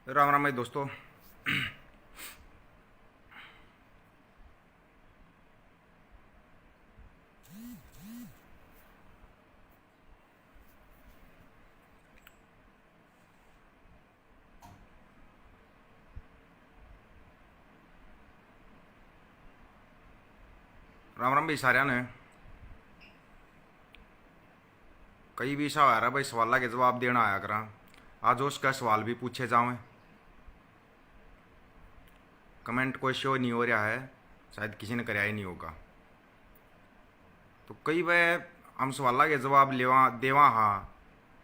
राम राम भाई दोस्तों। राम राम भाई साਰਿਆਂ ने कई भी ऐसा आ रहा भाई सवाल के जवाब देना आया करा। आज उसका सवाल भी पूछे जावे। कमेंट कोई शो नहीं हो रहा है, शायद किसी ने कराया ही नहीं होगा। तो कई बार हम सवाल के जवाब लेवा देवा। हाँ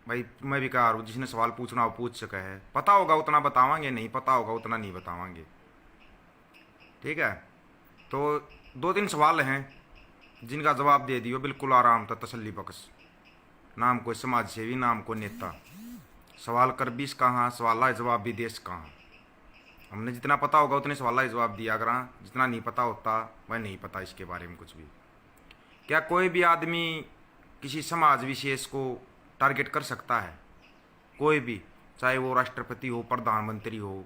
भाई, मैं भी कह रहा हूँ जिसने सवाल पूछना हो पूछ सके है। पता होगा उतना बतावांगे, नहीं पता होगा उतना नहीं बतावांगे। ठीक है, तो दो तीन सवाल हैं जिनका जवाब दे दियो बिल्कुल आराम था, तसल्ली बख्श। नाम को समाज सेवी, नाम को नेता। सवाल कर बीस कहाँ, सवाल जवाब भी देश कहाँ। हमने जितना पता होगा उतने सवाल जवाब दिया करा, जितना नहीं पता होता वह नहीं पता इसके बारे में कुछ भी। क्या कोई भी आदमी किसी समाज विशेष को टारगेट कर सकता है? कोई भी, चाहे वो राष्ट्रपति हो, प्रधानमंत्री हो,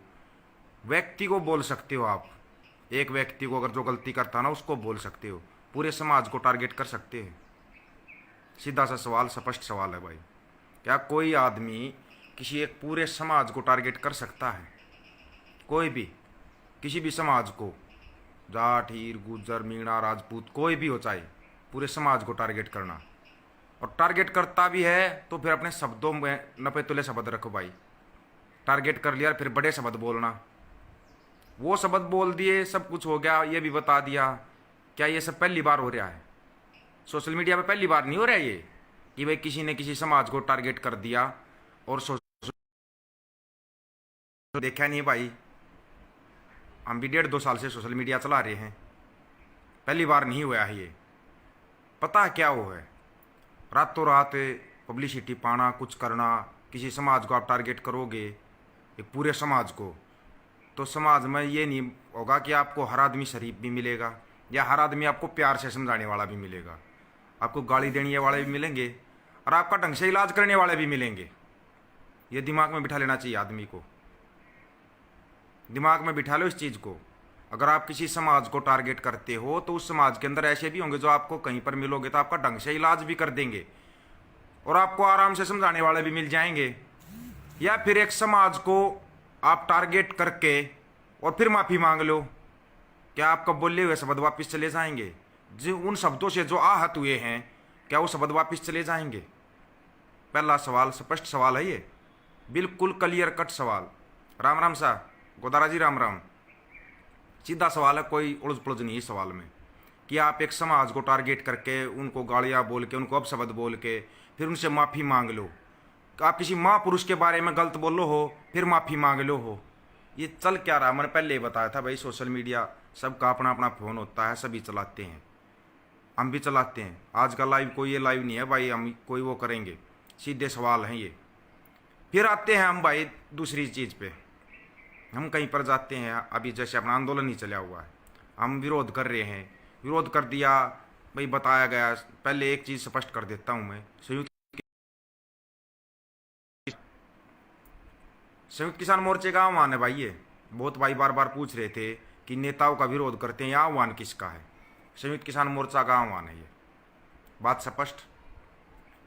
व्यक्ति को बोल सकते हो आप। एक व्यक्ति को अगर जो गलती करता ना उसको बोल सकते हो, पूरे समाज को टारगेट कर सकते हैं। सीधा सा सवाल, स्पष्ट सवाल है भाई। क्या कोई आदमी किसी एक पूरे समाज को टारगेट कर सकता है? कोई भी, किसी भी समाज को, जाट, हीर, गुज्जर, मीणा, राजपूत, कोई भी हो, चाहे पूरे समाज को टारगेट करना। और टारगेट करता भी है तो फिर अपने शब्दों में नपे तुले शब्द रखो भाई। टारगेट कर लिया फिर बड़े शब्द बोलना। वो शब्द बोल दिए, सब कुछ हो गया, ये भी बता दिया। क्या ये सब पहली बार हो रहा है? सोशल मीडिया पे पहली बार नहीं हो रहा है ये कि भाई किसी ने किसी समाज को टारगेट कर दिया और देखा नहीं भाई। हम भी 1.5-2 साल से सोशल मीडिया चला रहे हैं, पहली बार नहीं हुआ है ये। पता है क्या वो है? रातों रात पब्लिसिटी पाना, कुछ करना। किसी समाज को आप टारगेट करोगे, एक पूरे समाज को, तो समाज में ये नहीं होगा कि आपको हर आदमी शरीफ भी मिलेगा या हर आदमी आपको प्यार से समझाने वाला भी मिलेगा। आपको गाली देने वाले भी मिलेंगे और आपका ढंग से इलाज करने वाले भी मिलेंगे। ये दिमाग में बिठा लेना चाहिए आदमी को। दिमाग में बिठा लो इस चीज़ को। अगर आप किसी समाज को टारगेट करते हो तो उस समाज के अंदर ऐसे भी होंगे जो आपको कहीं पर मिलोगे तो आपका ढंग से इलाज भी कर देंगे और आपको आराम से समझाने वाले भी मिल जाएंगे। या फिर एक समाज को आप टारगेट करके और फिर माफ़ी मांग लो। क्या आपका बोले हुए शब्द वापस चले जाएंगे? जो उन शब्दों से जो आहत हुए हैं, क्या वो शब्द वापस चले जाएंगे? पहला सवाल, स्पष्ट सवाल है ये, बिल्कुल क्लियर कट सवाल। राम राम सा गोदारा जी, राम राम। सीधा सवाल है, कोई उलझ पुलझ नहीं इस सवाल में कि आप एक समाज को टारगेट करके उनको गालियाँ बोल के, उनको अपशब्द बोल के फिर उनसे माफ़ी मांग लो। आप किसी महापुरुष के बारे में गलत बोलो हो फिर माफ़ी मांग लो हो। ये चल क्या रहा? मैंने पहले ही बताया था भाई, सोशल मीडिया सबका अपना अपना फ़ोन होता है, सभी चलाते हैं, हम भी चलाते हैं। आज का लाइव कोई ये लाइव नहीं है भाई हम कोई वो करेंगे। सीधे सवाल हैं ये। फिर आते हैं हम भाई दूसरी चीज़ पे। हम कहीं पर जाते हैं, अभी जैसे अपना आंदोलन ही चला हुआ है, हम विरोध कर रहे हैं, विरोध कर दिया भाई, बताया गया। पहले एक चीज़ स्पष्ट कर देता हूँ मैं, संयुक्त किसान मोर्चे का आह्वान है भाई ये। बहुत भाई बार बार पूछ रहे थे कि नेताओं का विरोध करते हैं, या आह्वान किसका है? संयुक्त किसान मोर्चा का आह्वान है ये, बात स्पष्ट।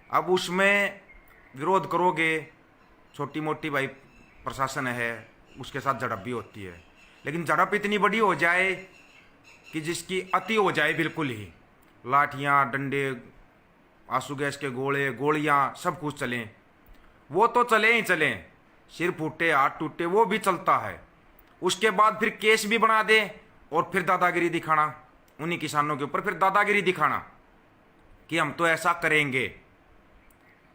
अब उसमें विरोध करोगे, छोटी मोटी भाई प्रशासन है उसके साथ झड़प भी होती है, लेकिन झड़प इतनी बड़ी हो जाए कि जिसकी अति हो जाए बिल्कुल ही, लाठियाँ, डंडे, आंसू गैस के गोले, गोलियाँ, सब कुछ चलें, वो तो चलें ही चलें। सिर फूटे, हाथ टूटे, वो भी चलता है। उसके बाद फिर केस भी बना दे और फिर दादागिरी दिखाना उन्हीं किसानों के ऊपर, फिर दादागिरी दिखाना कि हम तो ऐसा करेंगे।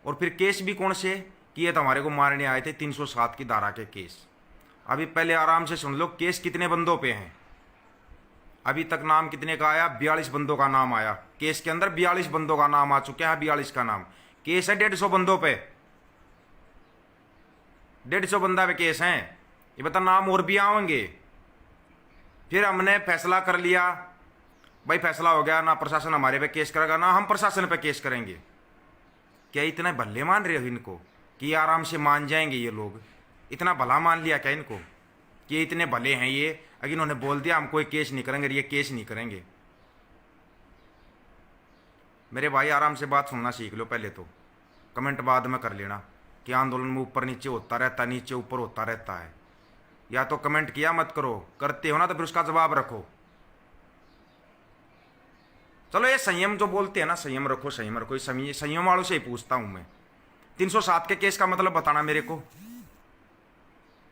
और फिर केस भी कौन से? कि ये तो हमारे को मारने आए थे, 307 की धारा के केस। अभी पहले आराम से सुन लो, केस कितने बंदों पे हैं? अभी तक नाम कितने का आया? 42 बंदों का नाम आया केस के अंदर। 42 बंदों का नाम आ चुका है, 42 का नाम। केस है 150 बंदों पे, 150 बंदा पे केस हैं। ये बता, नाम और भी आएंगे। फिर हमने फैसला कर लिया भाई, फैसला हो गया, ना प्रशासन हमारे पे केस करेगा ना हम प्रशासन पे केस करेंगे। क्या इतने भल्ले मान रहे हो इनको कि आराम से मान जाएंगे ये लोग? इतना भला मान लिया क्या इनको कि ये इतने भले हैं ये, अगर इन्होंने बोल दिया हम कोई केस नहीं करेंगे, ये केस नहीं करेंगे। मेरे भाई आराम से बात सुनना सीख लो पहले तो, कमेंट बाद में कर लेना कि आंदोलन में ऊपर नीचे होता रहता है, नीचे ऊपर होता रहता है। या तो कमेंट किया मत करो, करते हो ना तो फिर उसका जवाब रखो। चलो ये संयम जो बोलते हैं ना, संयम रखो, संयम रखो। संयम वालों से ही पूछता हूं मैं, 307 के केस का मतलब बताना मेरे को,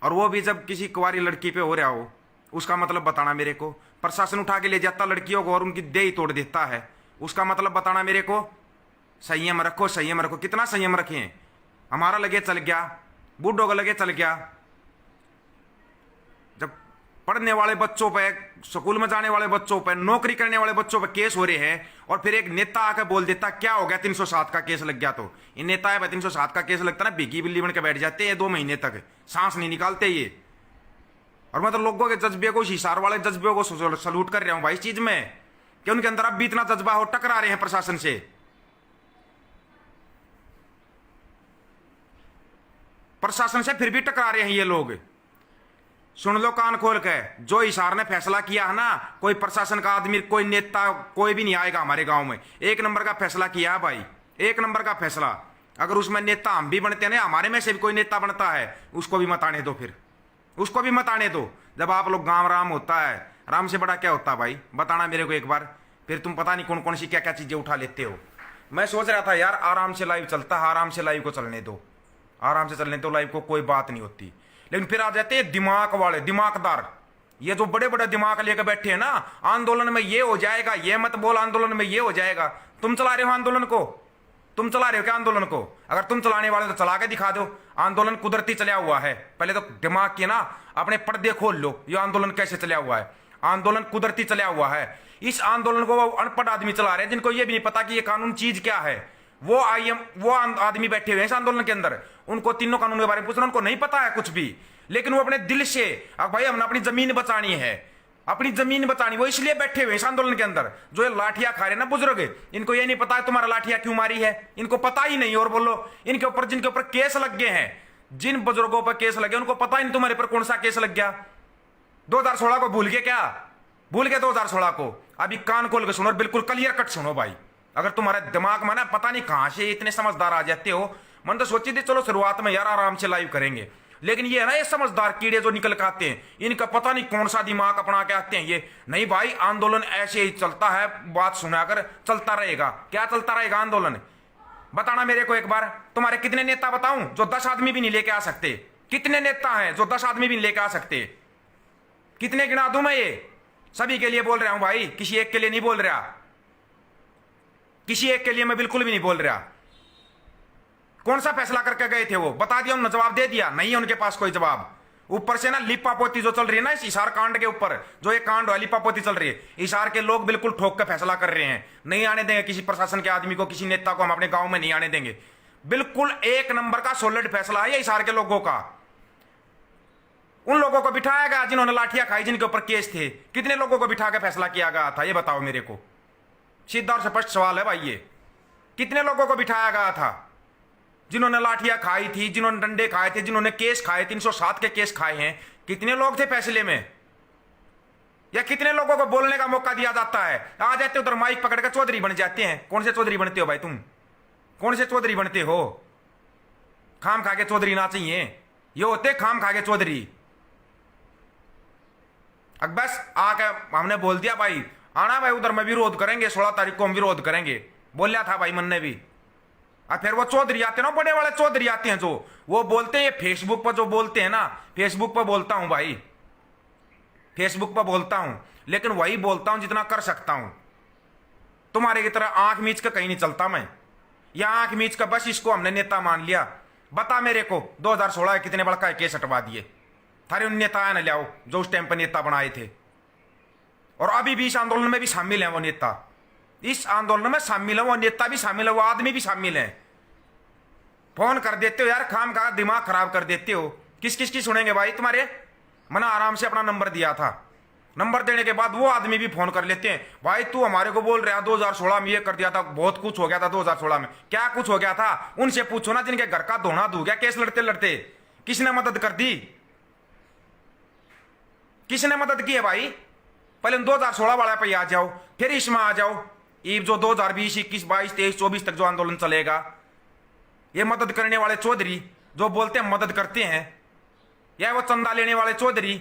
और वो भी जब किसी कुंवारी लड़की पे हो रहा हो, उसका मतलब बताना मेरे को। प्रशासन उठा के ले जाता लड़कियों को और उनकी देह ही तोड़ देता है, उसका मतलब बताना मेरे को। संयम रखो, संयम रखो। कितना संयम रखें? हमारा लगे चल गया, बूढ़ों का लगे चल गया। जब पढ़ने वाले बच्चों पे, स्कूल में जाने वाले बच्चों पे, नौकरी करने वाले बच्चों पे केस हो रहे हैं, और फिर एक नेता आकर बोल देता क्या हो गया 307 का केस लग गया। तो इन नेता है 307 का केस लगता ना, भीगी बिल्ली बन के बैठ जाते हैं 2 महीने तक, सांस नहीं निकालते ये। और मैं तो लोगों के जज्बे को, हिसार वाले जज्बे को सल्यूट कर रहा हूं भाई इस चीज में, कि उनके अंदर अब भी इतना जज्बा हो, टकरा रहे हैं प्रशासन से। प्रशासन से फिर भी टकरा रहे हैं ये लोग। सुन लो कान खोल के, जो हिसार ने फैसला किया है ना, कोई प्रशासन का आदमी, कोई नेता, कोई भी नहीं आएगा हमारे गांव में। 1 नंबर का फैसला किया है भाई, 1 नंबर का फैसला। अगर उसमें नेता हम भी बनते हैं ना, हमारे में से भी कोई नेता बनता है, उसको भी मत आने दो, फिर उसको भी मत आने दो। जब आप लोग गांव राम होता है, राम से बड़ा क्या होता है भाई, बताना मेरे को एक बार। फिर तुम पता नहीं कौन कौन सी क्या क्या चीजें उठा लेते हो। मैं सोच रहा था यार आराम से लाइव चलता है, आराम से लाइव को चलने दो, आराम से चलने दो लाइव को, कोई बात नहीं होती। लेकिन फिर आ जाते हैं दिमाग वाले, दिमागदार, ये जो बड़े बड़े दिमाग लेकर बैठे हैं ना, आंदोलन में ये हो जाएगा, ये मत बोल, आंदोलन में ये हो जाएगा। तुम चला रहे हो आंदोलन को? तुम चला रहे हो क्या आंदोलन को? अगर तुम चलाने वाले तो चला के दिखा दो। आंदोलन कुदरती चला हुआ है, पहले तो दिमाग के ना अपने पर्दे खोल लो, ये आंदोलन कैसे चला हुआ है। आंदोलन कुदरती चला हुआ है। इस आंदोलन को वो अनपढ़ आदमी चला रहे हैं, जिनको ये भी नहीं पता कि ये कानून चीज क्या है। वो आदमी बैठे हुए हैं इस आंदोलन के अंदर, उनको तीनों कानून के बारे में पूछना, उनको नहीं पता है कुछ भी। लेकिन वो अपने दिल से, अब भाई हमने अपनी जमीन बचानी है, अपनी जमीन बचानी, वो इसलिए बैठे हुए इस आंदोलन के अंदर। जो ये लाठियां खा रहे ना बुजुर्ग, इनको ये नहीं पता है तुम्हारा लाठियां क्यों मारी है, इनको पता ही नहीं। और बोलो इनके ऊपर, जिनके ऊपर केस लग गए हैं, जिन बुजुर्गों पर केस लगे, उनको पता ही नहीं तुम्हारे पर कौन सा केस लग गया। 2016 को भूल गए क्या? भूल गए 2016 को? अभी कान खोल के सुनो, बिल्कुल क्लियर कट सुनो भाई। अगर तुम्हारे दिमाग में ना पता नहीं कहां से इतने समझदार आ जाते हो। मन तो सोची थी चलो शुरुआत में यार आराम से लाइव करेंगे, लेकिन ये है ना ये समझदार कीड़े जो निकल के आते हैं, इनका पता नहीं कौन सा दिमाग अपना के आते हैं ये। नहीं भाई आंदोलन ऐसे ही चलता है, बात सुना कर चलता रहेगा। क्या चलता रहेगा आंदोलन? बताना मेरे को एक बार, तुम्हारे कितने नेता बताऊं जो 10 आदमी भी नहीं लेके आ सकते? कितने नेता हैं जो 10 आदमी भी नहीं लेके आ सकते? कितने गिना दूं मैं? ये सभी के लिए बोल रहा हूं भाई, किसी एक के लिए नहीं बोल रहा, किसी एक के लिए मैं बिल्कुल भी नहीं बोल रहा। कौन सा फैसला करके गए थे वो? बता दिया उन्होंने, जवाब दे दिया? नहीं है उनके पास कोई जवाब। ऊपर से ना लिपापोती जो चल रही है ना इस हिसार कांड के ऊपर, जो ये कांड है लिपापोती चल रही है, हिसार के लोग बिल्कुल ठोक के फैसला कर रहे हैं। नहीं आने देंगे किसी प्रशासन के आदमी को, किसी नेता को हम अपने गांव में नहीं आने देंगे। बिल्कुल 1 नंबर का सॉलिड फैसला है ये हिसार के लोगों का। उन लोगों को बिठाया गया जिन्होंने लाठियां खाई, जिनके ऊपर केस थे। कितने लोगों को बिठा के फैसला किया गया था ये बताओ मेरे को? सीधा और स्पष्ट सवाल है भाई ये। कितने लोगों को बिठाया गया था जिन्होंने लाठियां खाई थी, जिन्होंने डंडे खाए थे, जिन्होंने केस खाए, 307 के केस खाए हैं? कितने लोग थे फैसले में? या कितने लोगों को बोलने का मौका दिया जाता है? आ जाते उधर माइक पकड़ कर चौधरी बन जाते हैं। कौन से चौधरी बनते हो भाई तुम? कौन से चौधरी बनते हो? खाम खा के चौधरी ना चाहिए, ये होते खाम खा के चौधरी। अब बस आके हमने बोल दिया भाई आना भाई उधर में विरोध करेंगे, 16 तारीख को हम विरोध करेंगे, बोलिया था भाई मन ने भी। और फिर वो चौधरी आते हैं ना, बड़े वाले चौधरी आते हैं, जो वो बोलते हैं फेसबुक पर, जो बोलते हैं ना, फेसबुक पर बोलता हूं भाई, फेसबुक पर बोलता हूं, लेकिन वही बोलता हूं जितना कर सकता हूं। तुम्हारे की तरह आंख मीच कर कहीं नहीं चलता मैं, या आंख मीच कर बस इसको हमने नेता मान लिया। बता मेरे को 2016 के कितने बड़का केस हटवा दिए? थारे उन नेता न लाओ जो उस टाइम पर नेता बनाए थे, और अभी भी इस आंदोलन में भी शामिल है वो नेता, इस आंदोलन में शामिल है वो नेता भी शामिल है, वो आदमी भी शामिल है। फोन कर देते हो यार, खाम खा दिमाग खराब कर देते हो। किस किस की सुनेंगे भाई तुम्हारे? मैंने आराम से अपना नंबर दिया था, नंबर देने के बाद वो आदमी भी फोन कर लेते हैं, भाई तू हमारे को बोल रहा है 2016 में ये कर दिया था, बहुत कुछ हो गया था 2016 में। क्या कुछ हो गया था? उनसे पूछो ना जिनके घर का धोना धो गया केस लड़ते लड़ते। किसने मदद कर दी? किसने मदद की है भाई? पहले 2016 वाला पे आ जाओ, फिर इसमें आ जाओ। ये जो 2020, 21, 22, 23, 24 तक जो आंदोलन चलेगा, ये मदद करने वाले चौधरी जो बोलते हैं मदद करते हैं, या वो चंदा लेने वाले चौधरी,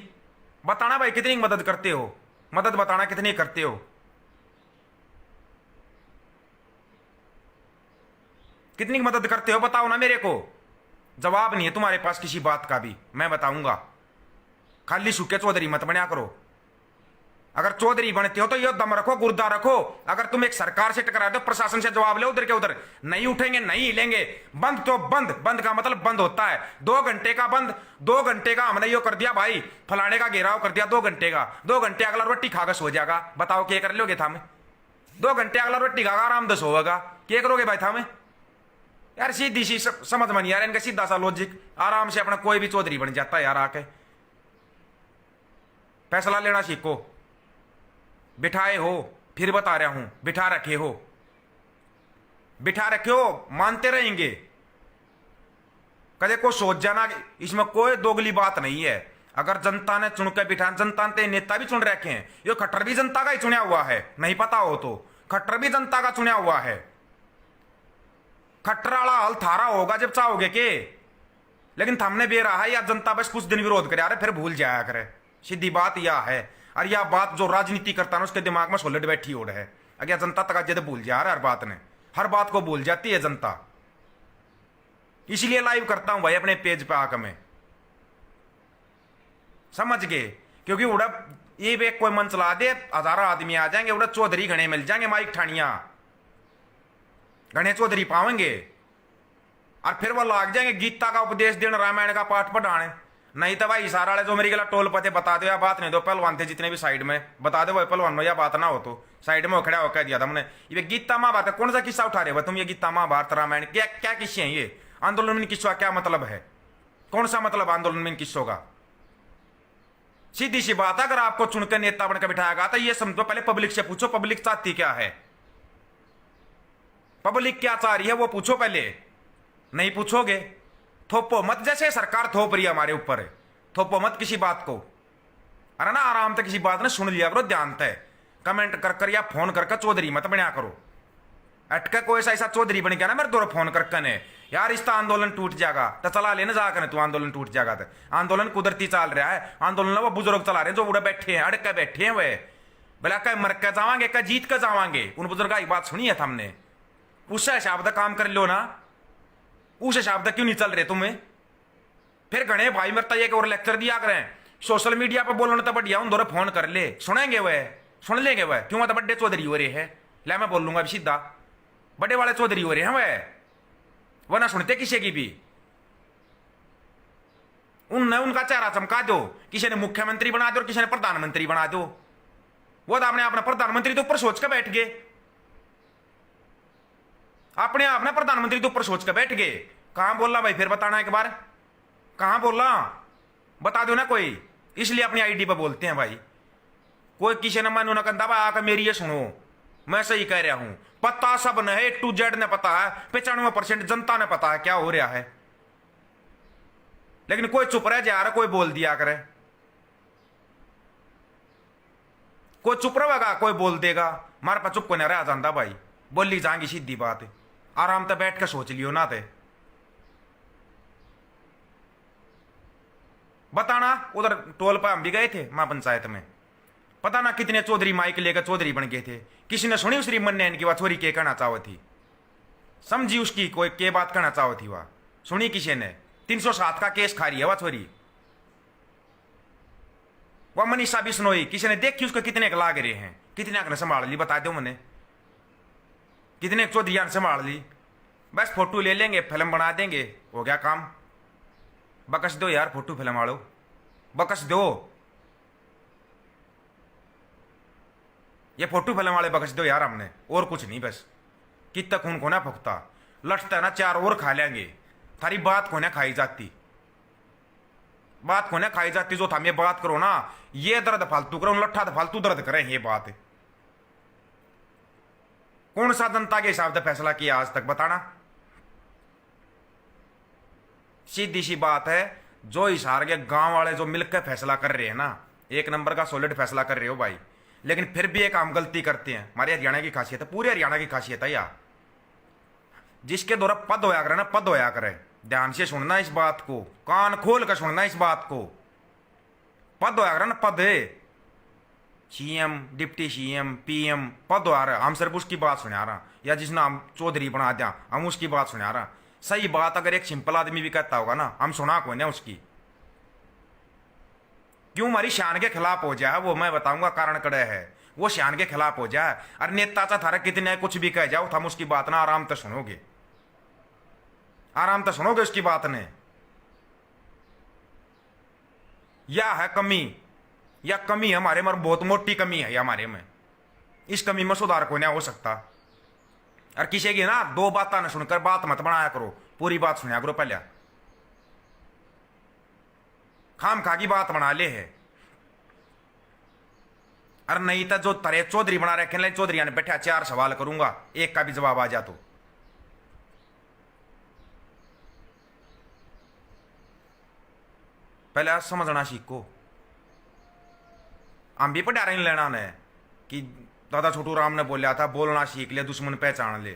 बताना भाई कितनी मदद करते हो? मदद बताना कितनी करते हो? कितनी मदद करते हो बताओ ना मेरे को। जवाब नहीं है तुम्हारे पास किसी बात का भी, मैं बताऊंगा। खाली सूखे चौधरी मत बना करो। अगर चौधरी बनते हो तो ये दम रखो, गुर्दा रखो। अगर तुम एक सरकार से टकरा दो, प्रशासन से जवाब ले उधर के उधर। नहीं उठेंगे, नहीं हिलेंगे। बंद तो बंद, बंद का मतलब बंद होता है 2 घंटे का बंद। 2 घंटे का हमने यो कर दिया भाई, फलाने का घेराव कर दिया 2 घंटे का। 2 घंटे अगला रोटी खाकर सो जाएगा। बताओ क्या कर लोगे था में? 2 घंटे अगला रोटी खाकर आराम से सोएगा, क्या करोगे भाई था में? यार सीधी सी समझ में नहीं यार इनका सीधा सा लॉजिक। आराम से अपना कोई भी चौधरी बन जाता है यार। आके फैसला लेना सीखो। बिठाए हो, फिर बता रहा हूं, बिठा रखे हो, बिठा रखे हो, मानते रहेंगे। कदे को सोच जाना, इसमें कोई दोगली बात नहीं है। अगर जनता ने चुन के बिठा, जनता ने नेता भी चुन रखे हैं। ये खट्टर भी जनता का ही चुना हुआ है, नहीं पता हो तो। खट्टर भी जनता का चुना हुआ है। खट्टर वाला हल थारा होगा जब चाहोगे के। लेकिन थमने भी रहा है या जनता बस कुछ दिन विरोध करे, अरे फिर भूल जाया करे। सीधी बात यह है। और यह बात जो राजनीति करता है उसके दिमाग में सोलट बैठी ओढ़ है। अगर जनता तक जद भूल जा रहा है, हर बात ने, हर बात को भूल जाती है जनता। इसलिए लाइव करता हूं भाई अपने पेज पे आकर मैं, समझ गए? क्योंकि उड़ा ये भी कोई मन चला दे, हजारों आदमी आ जाएंगे, उड़ा चौधरी घने मिल जाएंगे, माइक ठानिया घने चौधरी पावेंगे। और फिर वो लाग जाएंगे गीता का उपदेश देने, रामायण का पाठ पढ़ाने। नहीं तो भाई सारा वाले जो मेरी गला टोल पते बता दो या बात नहीं दो। पहलवान थे जितने भी साइड में, बता दो भाई पहलवान या बात ना हो तो साइड में खड़ा होकर दिया था हमने। ये गीता महाभारत कौन सा किस्सा उठा रहे हो तुम? ये गीता महाभारत रामायण क्या क्या किस्से हैं? ये आंदोलन में किस्सा क्या मतलब है? कौन सा मतलब आंदोलन में किस्सों का? सीधी सी बात है, अगर आपको चुनकर नेता बनकर बिठाया गया तो ये समझो, पहले पब्लिक से पूछो पब्लिक चाहती क्या है, पब्लिक क्या चाह रही है वो पूछो पहले। नहीं पूछोगे थोपो मत, जैसे सरकार थोप रही है हमारे ऊपर, थोपो मत किसी बात को। अरे ना आराम से किसी बात ने सुन लिया करो, ध्यान से कमेंट कर कर या फोन कर चौधरी मत बना करो। अटका कोई ऐसा चौधरी बन गया ना मेरे दो फोन कर ने, यार इसका आंदोलन टूट जाएगा तो चला लेना जाकर तू, आंदोलन टूट जाएगा तो। आंदोलन कुदरती चल रहा है, आंदोलन वो बुजुर्ग चला रहे हैं जो उड़े बैठे हैं, अड़के बैठे हैं। वे बोला कह मर के जावांगे कह जीत के जावांगे। उन बुजुर्ग की बात सुनी है हमने, उस हिसाब से काम कर लो ना। उस हिसाब से क्यों नहीं चल रहे तुम्हें? फिर गणे भाई मेरे तक एक और लेक्चर दिया करें, सोशल मीडिया पर बोलना तो बढ़िया, उन दोनों फोन कर ले, सुनेंगे वह, सुन लेंगे वह। क्यों तो बड़े चौधरी हो रहे हैं, ले मैं बोल लूंगा अभी सीधा, बड़े वाले चौधरी हो रहे हैं वह ना सुनते किसी की भी। उनने उनका चेहरा चमका दो, किसी ने मुख्यमंत्री बना दो और किसी ने प्रधानमंत्री बना दो। वो तो अपने अपना प्रधानमंत्री तो ऊपर सोच के बैठ गए, अपने आप ना प्रधानमंत्री तो ऊपर सोच के बैठ गए। कहां बोला भाई, फिर बताना एक बार, कहां बोला बता दो ना कोई। इसलिए अपनी आईडी पर बोलते हैं भाई। कोई किसी ने मानो ना कहता भाई आकर मेरी ये सुनो, मैं सही कह रहा हूं। पता सब ने है, A to Z ने पता है, 95% जनता ने पता है क्या हो रहा है। लेकिन कोई चुप रह जा रहा, कोई बोल दिया करे, कोई चुप रहेगा कोई बोल देगा। हमारे पास चुप को नहीं रहा जाता भाई, बोली जाएंगी सीधी बात। आराम से बैठ कर सोच लियो ना ते बताना। उधर टोल पर हम भी गए थे मां पंचायत में, पता ना कितने चौधरी माइक लेकर चौधरी बन गए थे। किसी ने सुनी उस रिमन ने इनकी वह छोरी के कहना चाहो थी, समझी उसकी कोई के बात कहना चाहो थी वह, सुनी किसी ने? 307 का केस खा रही है वह छोरी, वह मनीषा बिश्नोई। किसी ने देखी उसको कितने लाग रहे हैं, कितने ने संभाल ली बता दो मैंने, कितने चौधरी ने संभाल ली। बस फोटो ले लेंगे, फिल्म बना देंगे, हो गया काम। बकस दो यार, फोटो फिल्म वालो बकस दो, ये फोटो फिल्म वाले बकस दो यार हमने, और कुछ नहीं। बस कितना खून को ना फुकता, लटता ना 4 और खा लेंगे। थारी बात को ना खाई जाती, बात को ना खाई जाती। जो था मैं बात करो ना, ये दर्द फालतू करो, लट्ठा तो फालतू दर्द करें। ये बात कौन सा जनता के हिसाब से फैसला किया आज तक बताना? सीधी सी बात है, जो हिसार के गांव वाले जो मिलकर फैसला कर रहे हैं ना, एक नंबर का सॉलिड फैसला कर रहे हो भाई, लेकिन फिर भी एक हम गलती करते हैं। हमारे हरियाणा की खासियत है, पूरे हरियाणा की खासियत है यार, जिसके द्वारा पद होया करे ना, पद होया करे। ध्यान से सुनना इस बात को, कान खोल कर सुनना इस बात को। पद होया करे ना, पद है, सीएम, डिप्टी सीएम, पीएम, पद हो रहा है। हम सिर्फ उसकी बात सुना रहा, या जिसने हम चौधरी बना दिया हम उसकी बात सुना रहा। सही बात अगर एक सिंपल आदमी भी कहता होगा ना, हम सुना कौन है उसकी। क्यों हमारी शान के खिलाफ हो जाए वो मैं बताऊंगा, कारण कड़े है वो शान के खिलाफ हो जाए। अरे नेता चा थारा कितने कुछ भी कह जाओ, हम उसकी बात ना आराम से सुनोगे, आराम से सुनोगे उसकी बात ने। या है कमी, या कमी हमारे में बहुत मोटी कमी है हमारे में, इस कमी में सुधार कोई नहीं हो सकता। और किसी की ना दो बातें न सुनकर बात मत बनाया करो, पूरी बात सुना करो पहले। खाम खा की बात बना ले है, और नहीं तो जो तरे चौधरी बना रखे चौधरी ने बैठा 4 सवाल करूंगा, एक का भी जवाब आ जा तो पहले समझना सीखो। हम भी पढ़ा रहे लेना ने कि दादा छोटू राम ने बोला था बोलना सीख ले, दुश्मन पहचान ले।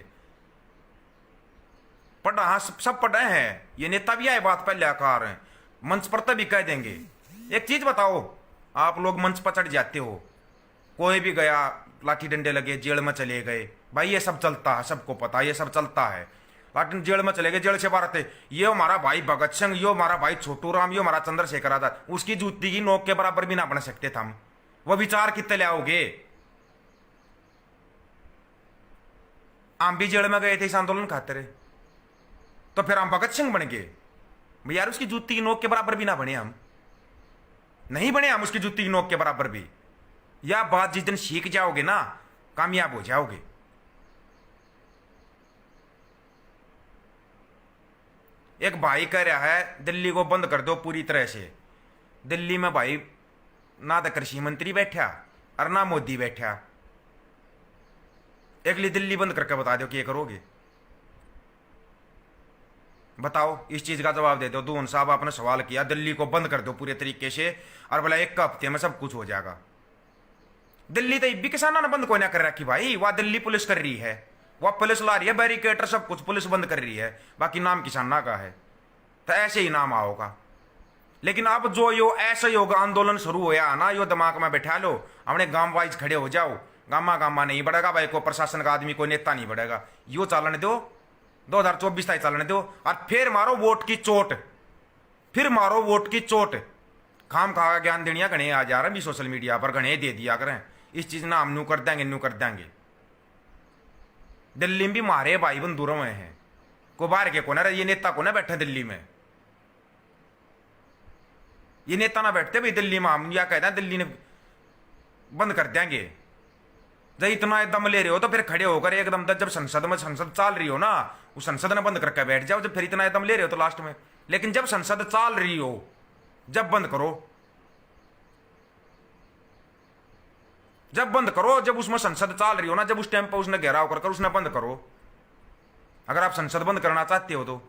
पढ़ा, हाँ सब पढ़े हैं, ये नेता भी आए बात पहले आकार हैं, मंच पर तभी कह देंगे। एक चीज बताओ, आप लोग मंच पर चढ़ जाते हो, कोई भी गया लाठी डंडे लगे जेल में चले गए, भाई ये सब चलता है, सबको पता ये सब चलता है। लाठी जेल में चले गए, जेल से बाहर थे, ये हमारा भाई भगत सिंह, यो हमारा भाई छोटू राम, यो हमारा चंद्रशेखर आजाद, उसकी जूती की नोक के बराबर भी ना बन सकते थे हम। वो विचार कितने ले आओगे? हम भी जेल में गए थे इस आंदोलन खातिर, तो फिर हम भगत सिंह बन गए यार? उसकी जूती की नोक के बराबर भी ना बने हम, नहीं बने हम उसकी जूती की नोक के बराबर भी। यह बात जिस दिन सीख जाओगे ना, कामयाब हो जाओगे। एक भाई कह रहा है दिल्ली को बंद कर दो पूरी तरह से। दिल्ली में भाई ना तो कृषि मंत्री बैठा और ना मोदी बैठा, एक लिए दिल्ली बंद करके बता दो कि ये करोगे? बताओ, इस चीज का जवाब दे दो। दून साहब आपने सवाल किया, दिल्ली को बंद कर दो पूरे तरीके से और बोला 1 हफ्ते में सब कुछ हो जाएगा। दिल्ली तो भी किसानों ने बंद कोई ना कर रखी भाई, वह दिल्ली पुलिस कर रही है, वह पुलिस ला रही है बैरिकेटर, सब कुछ पुलिस बंद कर रही है, बाकी नाम किसाना का है। तो ऐसे ही नाम आओगा। लेकिन अब जो यो ऐसा योग आंदोलन शुरू होया ना, यो दिमाग में बैठा लो, अपने गांव वाइज खड़े हो जाओ। गामा गामा नहीं बढ़ेगा भाई, कोई प्रशासन का आदमी कोई नेता नहीं बढ़ेगा। यो चालन दो, 2024 तक चालन दो, और फिर मारो वोट की चोट, फिर मारो वोट की चोट। खाम खा ज्ञान देनिया घने आ जा रहे भी सोशल मीडिया पर, घने दे दिया करें इस चीज ना, हम नू कर देंगे नू कर देंगे। दिल्ली में भी मारे भाई बंधु रहे हैं, को बाहर के को ना, ये नेता को ना बैठे दिल्ली में, ये नेता ना बैठते भाई दिल्ली में। हम या कहते हैं दिल्ली ने बंद कर देंगे। जब इतना एकदम ले रहे हो तो फिर खड़े होकर एकदम, जब संसद में संसद चल रही हो ना, उस संसद ने बंद करके बैठ जाओ। जब फिर इतना एकदम ले रहे हो तो लास्ट में, लेकिन जब संसद चल रही हो जब बंद करो, जब बंद करो, जब उसमें संसद चल रही हो ना, जब उस टाइम पर उसने घेराव कर उसने बंद करो। अगर आप संसद बंद करना चाहते हो तो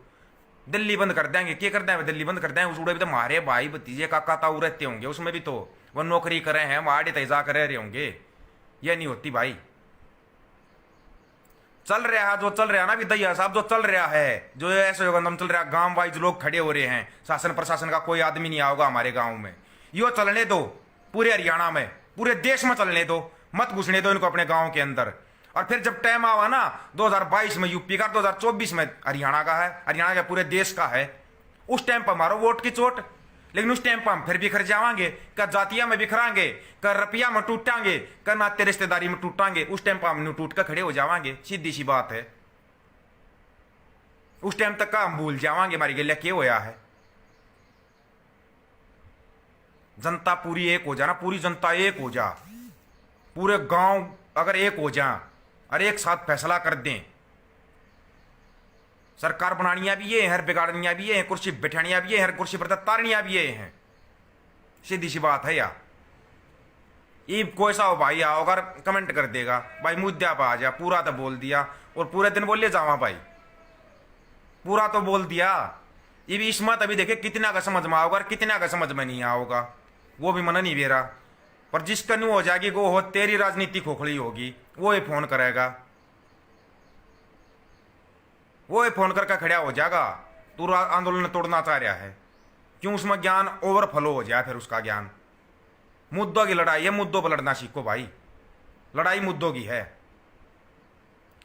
दिल्ली बंद कर देंगे, क्या कर देंगे? दिल्ली बंद कर देंगे। उस उड़े भी तो हमारे भाई भतीजे काका ताऊ रहते होंगे उसमें भी, तो वो नौकरी करे हैं, वहां तेजा कर रहे होंगे। ये नहीं होती भाई। चल रहा है जो चल रहा है ना भी दैया साहब, जो चल रहा है, जो ऐसे योगंदम चल रहा है, गांव वाइज लोग खड़े हो रहे हैं, शासन प्रशासन का कोई आदमी नहीं आओगा हमारे गांव में। यो चलने दो पूरे हरियाणा में, पूरे देश में चलने दो, मत घुसने दो इनको अपने गांव के अंदर। और फिर जब टाइम आवा ना 2022 में यूपी का, 2024 में हरियाणा का है, हरियाणा का पूरे देश का है, उस टाइम पर मारो वोट की चोट। लेकिन उस टाइम पर हम फिर बिखर जावांगे, कर जातिया में बिखरांगे, कर रुपया में टूटांगे, कर नाते रिश्तेदारी में टूटांगे। उस टाइम पर हम टूट कर खड़े हो जावांगे, सीधी सी बात है। उस टाइम तक का हम भूल जावांगे हमारी गलिया क्या होया है। जनता पूरी एक हो जाना, पूरी जनता एक हो जा, पूरे गांव अगर एक हो जा और एक साथ फैसला कर दें। सरकार बनानिया भी ये है, बिगाड़निया भी ये है, कुर्सी बैठानिया भी ये है, कुर्सी पर तारनिया भी ये है। सीधी सी बात है यार। ये कोई सा हो भाई आओ अगर कमेंट कर देगा भाई मुद्दा पर आ जा, पूरा तो बोल दिया, और पूरे दिन बोलिए जावा भाई, पूरा तो बोल दिया, ये भी इसमें तभी देखे कितना का समझ में आओगा और कितना का समझ में नहीं आओगा, वो भी मन नहीं बेरा। पर जिसका न्यू हो जाएगी वो हो तेरी राजनीति खोखली होगी, वो ये फोन करेगा, वो ये फोन करके खड़ा हो जाएगा तू आंदोलन तोड़ना चाह रहा है। क्यों? उसमें ज्ञान ओवरफ्लो हो जाए, फिर उसका ज्ञान। मुद्दों की लड़ाई है, मुद्दों पर लड़ना सीखो भाई, लड़ाई मुद्दों की है।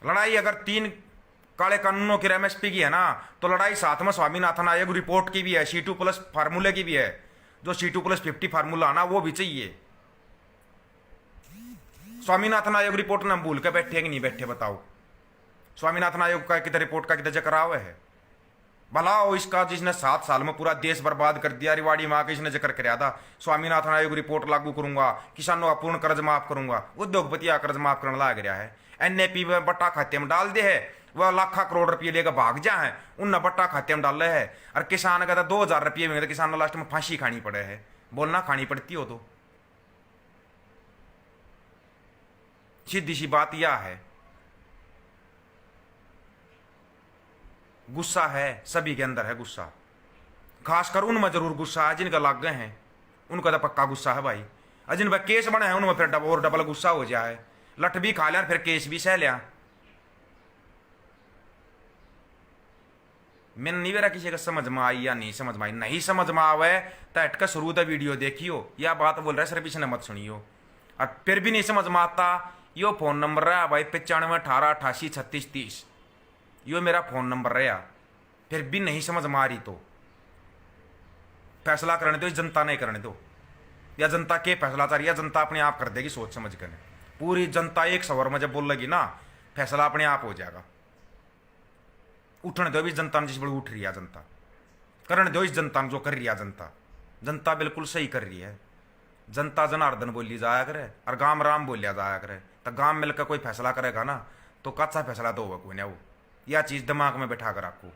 लड़ाई अगर 3 काले कानूनों की एमएसपी की है ना, तो लड़ाई साथ में स्वामीनाथन आयोग रिपोर्ट की भी है, C2+ फार्मूले की भी है। जो C2+50 फार्मूला ना वो भी चाहिए। स्वामीनाथन आयोग रिपोर्ट ना भूल के बैठे कि नहीं बैठे बताओ? स्वामीनाथन आयोग का किधर रिपोर्ट का किधर जिक्र हुआ है? भला हो इसका जिसने 7 साल में पूरा देश बर्बाद कर दिया, रिवाड़ी माँ का इसने जिक्र कराया था स्वामीनाथन आयोग रिपोर्ट लागू करूंगा, किसानों का पूर्ण कर्ज माफ करूंगा। उद्योगपति आ कर्ज माफ करने लाग रहा है, NAP में बट्टा खाते में डाल दे है, वह लाखा करोड़ रुपये लेकर भाग जा है, उन बट्टा खाते में डाले है। और किसान का 2000 रुपये में, तो किसान लास्ट में फांसी खानी पड़े है। बोलना खानी पड़ती हो तो सीधी सी बात यह है। गुस्सा है सभी के अंदर है गुस्सा, खासकर उनमें जरूर गुस्सा है जिनका लग गए हैं, उनका तो पक्का गुस्सा है भाई। और जिन पर केस बने हैं उनमें फिर डबल गुस्सा हो जाए, लठ भी खा लिया फिर केस भी सह लिया। मैंने नहीं बेरा किसी का समझ में आई या नहीं समझ में आई, नहीं समझ में आवे तो हटकर शुरू तो वीडियो देखियो, या बात बोल रहा है सर पीछे न मत सुनियो। और फिर भी नहीं समझ में आता, यो फोन नंबर रहा भाई 95 18 88 36 30, यो मेरा फोन नंबर रहा। फिर भी नहीं समझ में आ रही तो फैसला करने दो, जनता नहीं करने दो, या जनता के फैसला चाह रही है, जनता अपने आप कर देगी सोच समझ कर। पूरी जनता एक सवर में जब बोल लगी ना, फैसला अपने आप हो जाएगा। उठने दो भी जनता जिस बड़ी उठ रही है जनता, करने दो इस जनता जो कर रही है जनता। जनता बिल्कुल सही कर रही है, जनता जनार्दन बोली जाया करे और गाम राम बोलिया जाया करे। तो गाम मिलकर कोई फैसला करेगा ना तो कच्चा फैसला तो होगा कोई ना वो, यह चीज़ दिमाग में बैठा कर रखो।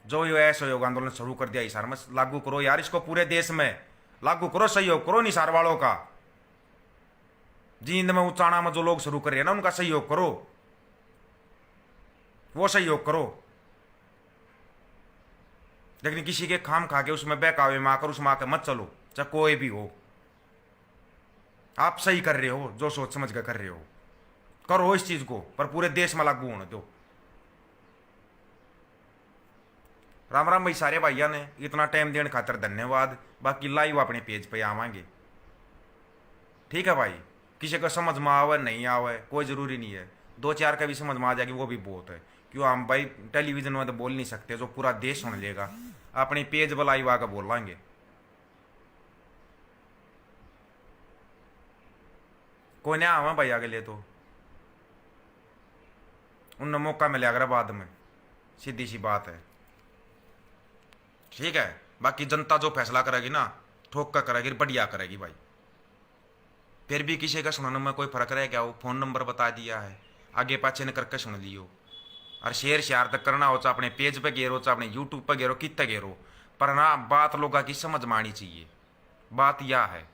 जो यो असहयोग आंदोलन शुरू कर दिया हिसार में, लागू करो यार इसको, पूरे देश में लागू करो, सहयोग करो निसार वालों का। जींद में उचाना में जो लोग शुरू कर रहे हैं ना उनका सहयोग करो, वो सहयोग करो। लेकिन किसी के खाम खा के उसमें बहकावे में आकर उसमें आकर मत चलो, चाहे कोई भी हो। आप सही कर रहे हो, जो सोच समझ कर रहे हो करो इस चीज को, पर पूरे देश में लागू होने दो। राम राम भाई सारे भाइयों ने, इतना टाइम देने खातर धन्यवाद। बाकी लाइव अपने पेज पे आवांगे, ठीक है भाई। किसी को समझ में आवे नहीं आवे कोई ज़रूरी नहीं है, 2-4 का भी समझ में आ जाएगी वो भी बहुत है। क्यों हम भाई टेलीविजन में तो बोल नहीं सकते, जो पूरा देश सुन लेगा। अपने पेज पर लाइव आकर बोलेंगे। कोई नहीं आवा भाई आगे ले, तो उन्हें मौका मिले अगर बाद में, सीधी सी बात है, ठीक है। बाकी जनता जो फैसला करेगी ना, ठोक कर करेगी, बढ़िया करेगी भाई। फिर भी किसी का सुनने में कोई फर्क रह गया, वो फोन नंबर बता दिया है, आगे पाछे न करके सुन लियो। और शेयर तक करना हो चाहे अपने पेज पे गेरो, चाहे अपने यूट्यूब पे गेरो, कितना गेरो, पर ना बात लोगों की समझ में आनी चाहिए। बात यह है,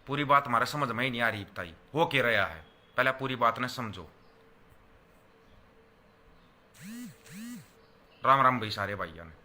पूरी बात हमारे समझ में ही नहीं आ रही बताई हो के रहा है, पहले पूरी बात ने समझो। राम राम भाई सारे भाइयों ने।